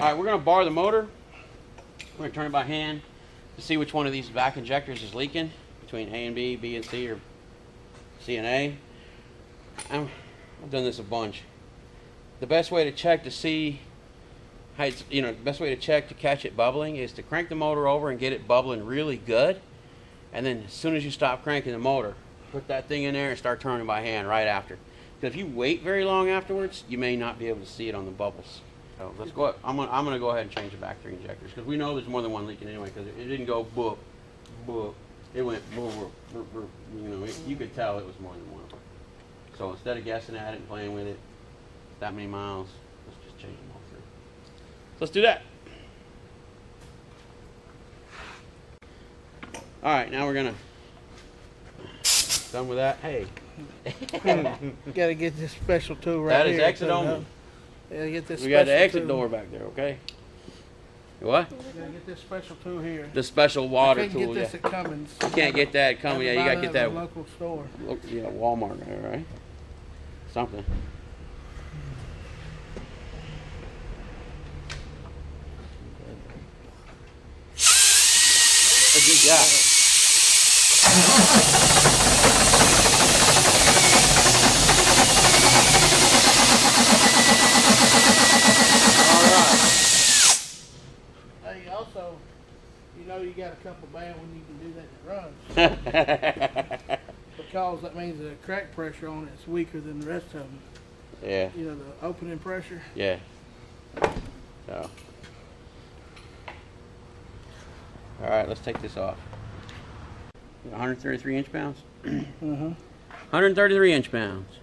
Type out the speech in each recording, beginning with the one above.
Alright, we're going to bar the motor. We're going to turn it by hand to see which one of these back injectors is leaking between A and B, B and C, or C and A. I've done this a bunch. The best way to check to see how it's, the best way to check to catch it bubbling is to crank the motor over and get it bubbling really good. And then as soon as you stop cranking the motor, put that thing in there and start turning by hand right after. Because if you wait very long afterwards, you may not be able to see it on the bubbles. So let's go. I'm gonna go ahead and change the back 3 injectors because we know there's more than one leaking anyway. Because it didn't go boop, boop. It went boop, boop, boop, boop. You could tell it was more than one. So instead of guessing at it and playing with it that many miles, let's just change them all 3. So let's do that. All right, now we're gonna done with that. Hey, gotta get this special tool right here. That is exit only. Yeah, get this. We got the exit door back there, okay? What? Gotta get this special tool here. The special water tool. Get this at Cummins. You can't get that at Cummins. Yeah, you gotta get that at a local store. Yeah, Walmart, right? Something. What you got? Also, you got a couple bad when you can do that that runs. Because that means the crack pressure on it's weaker than the rest of them. Yeah. The opening pressure. Yeah. So. All right, let's take this off. 133 inch-pounds? 133 inch-pounds.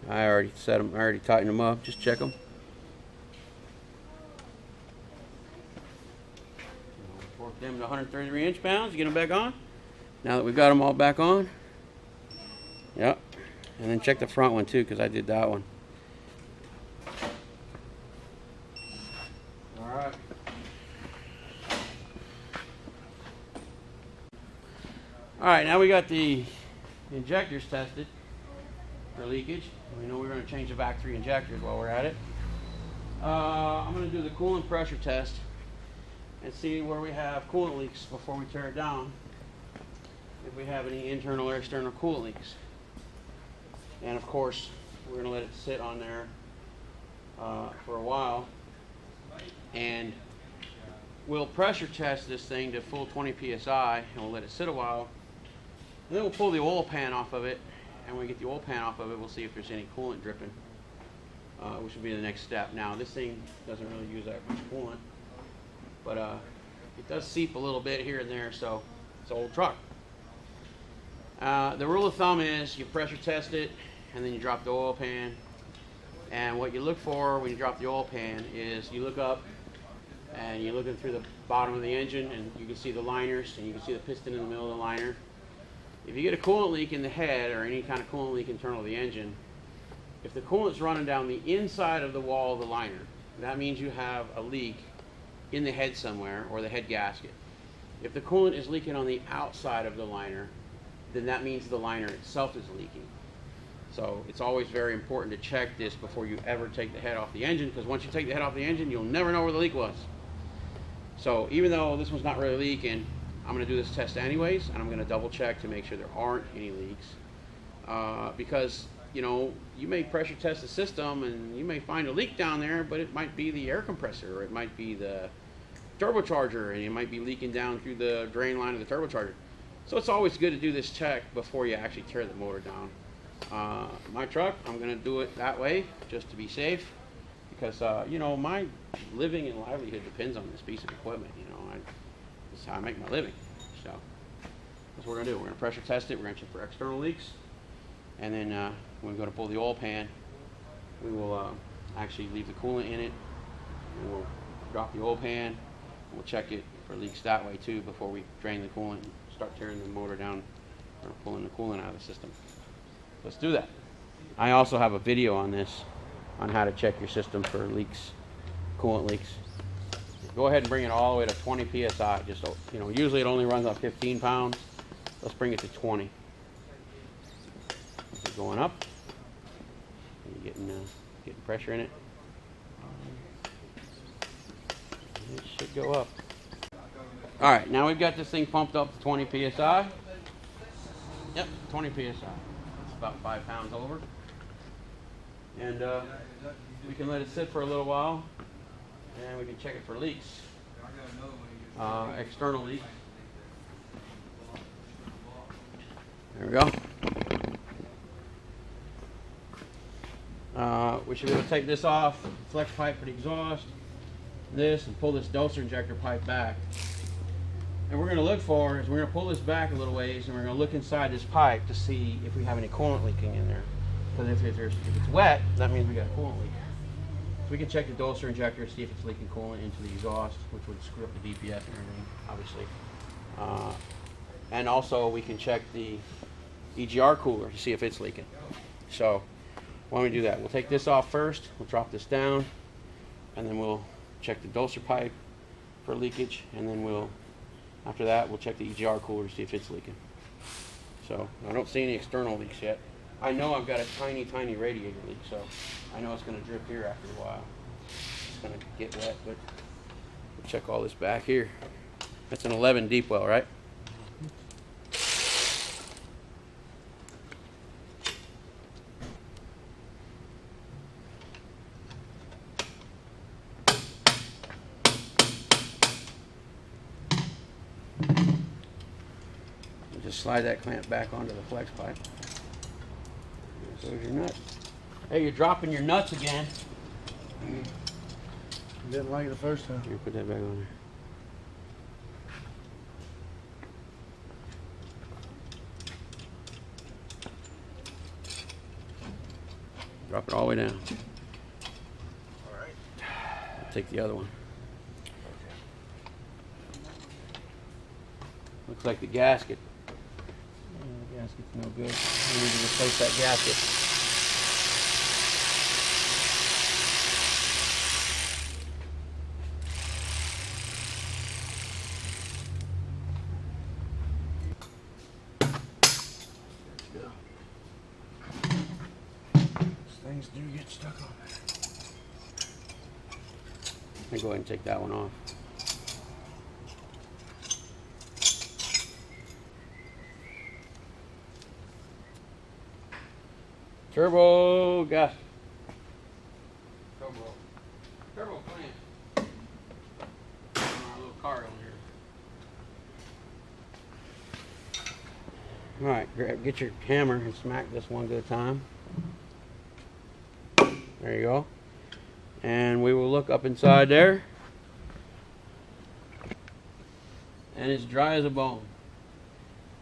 I already set them, I already tightened them up. Just check them. Work them to 133 inch-pounds. Get them back on. Now that we've got them all back on. Yep. And then check the front one too, because I did that one. All right. All right, now we got the injectors tested for leakage. We know we're going to change the back 3 injectors while we're at it. I'm going to do the coolant pressure test and see where we have coolant leaks before we tear it down. If we have any internal or external coolant leaks. And of course, we're going to let it sit on there for a while. And we'll pressure test this thing to full 20 psi and we'll let it sit a while. And then we'll pull the oil pan off of it. And when we get the oil pan off of it, we'll see if there's any coolant dripping, which will be the next step. Now, this thing doesn't really use that much coolant, but it does seep a little bit here and there, so it's an old truck. The rule of thumb is you pressure test it, and then you drop the oil pan. And what you look for when you drop the oil pan is you look up, and you're looking through the bottom of the engine, and you can see the liners, and you can see the piston in the middle of the liner. If you get a coolant leak in the head or any kind of coolant leak internal to the engine, if the coolant's running down the inside of the wall of the liner, that means you have a leak in the head somewhere or the head gasket. If the coolant is leaking on the outside of the liner, then that means the liner itself is leaking. So it's always very important to check this before you ever take the head off the engine, because once you take the head off the engine, you'll never know where the leak was. So even though this one's not really leaking, I'm going to do this test anyways, and I'm going to double check to make sure there aren't any leaks. Because, you may pressure test the system and you may find a leak down there, but it might be the air compressor, or it might be the turbocharger, and it might be leaking down through the drain line of the turbocharger. So it's always good to do this check before you actually tear the motor down. My truck, I'm going to do it that way just to be safe, because, my living and livelihood depends on this piece of equipment. This is how I make my living. So that's what we're going to do. We're going to pressure test it. We're going to check for external leaks. And then when we go to pull the oil pan, we will actually leave the coolant in it. And we'll drop the oil pan. We'll check it for leaks that way too before we drain the coolant and start tearing the motor down or pulling the coolant out of the system. Let's do that. I also have a video on this, on how to check your system for leaks, coolant leaks. Go ahead and bring it all the way to 20 psi. Just so, usually it only runs on 15 pounds. Let's bring it to 20. It's going up. You're getting pressure in it. go up. All right, now we've got this thing pumped up to 20 psi. Yep, 20 psi. It's about 5 pounds over. And we can let it sit for a little while, and we can check it for leaks. External leaks. There we go. We should be able to take this off, flex pipe for the exhaust, this, and pull this doser injector pipe back. And we're going to look for is we're going to pull this back a little ways, and we're going to look inside this pipe to see if we have any coolant leaking in there. Because if it's wet, that means we got a coolant leak. So we can check the doser injector and see if it's leaking coolant into the exhaust, which would screw up the DPF and everything, obviously. And also we can check the EGR cooler to see if it's leaking. So why don't we do that? We'll take this off first, we'll drop this down, and then we'll check the doser pipe for leakage, and then after that we'll check the EGR cooler to see if it's leaking. So I don't see any external leaks yet. I know I've got a tiny radiator leak, so I know it's going to drip here after a while. It's going to get wet, but we'll check all this back here. That's an 11 deep well, right? Just slide that clamp back onto the flex pipe. There goes your nut. Hey, you're dropping your nuts again. Didn't like it the first time. Here, put that back on there. Drop it all the way down. All right. I'll take the other one. Looks like the gasket. The gasket's no good. We need to replace that gasket. Things do get stuck on there. Let me go ahead and take that one off. Turbo gas. Turbo plant. Our little car over here. Alright, get your hammer and smack this one good time. There you go. And we will look up inside there. And it's dry as a bone.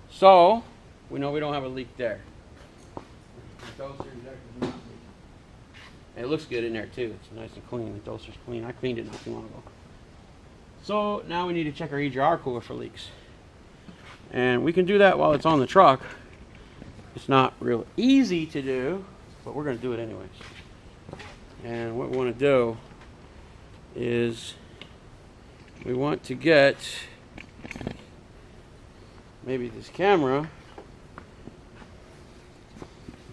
So, we know we don't have a leak there. The doser injector's not leaking. And it looks good in there too. It's nice and clean. The doser's clean. I cleaned it not too long ago. So, now we need to check our EGR cooler for leaks. And we can do that while it's on the truck. It's not real easy to do, but we're going to do it anyways. And what we want to do is we want to get maybe this camera,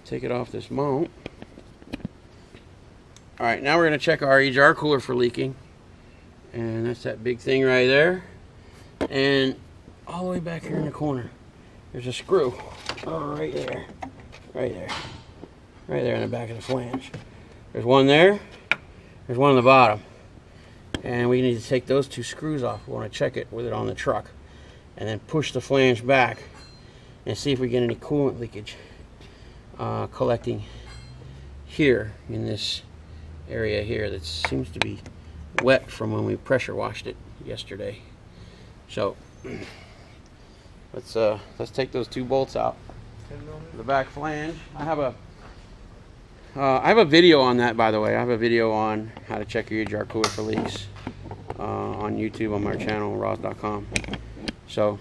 take it off this mount. Alright, now we're going to check our EGR cooler for leaking. And that's that big thing right there. And all the way back here in the corner, there's a screw. Oh, right there. Right there. Right there in the back of the flange. There's one there. There's one on the bottom. And we need to take those two screws off. We want to check it with it on the truck. And then push the flange back and see if we get any coolant leakage collecting here in this area here that seems to be wet from when we pressure washed it yesterday. So let's take those two bolts out. The back flange. I have a video on that, by the way. I have a video on how to check your EGR cooler for leaks on YouTube on my channel, Rawze.com. So,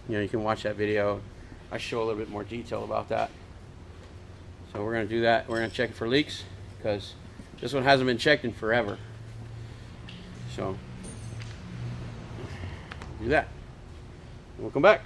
you can watch that video. I show a little bit more detail about that. So we're going to do that. We're going to check it for leaks because this one hasn't been checked in forever. So, do that. We'll come back.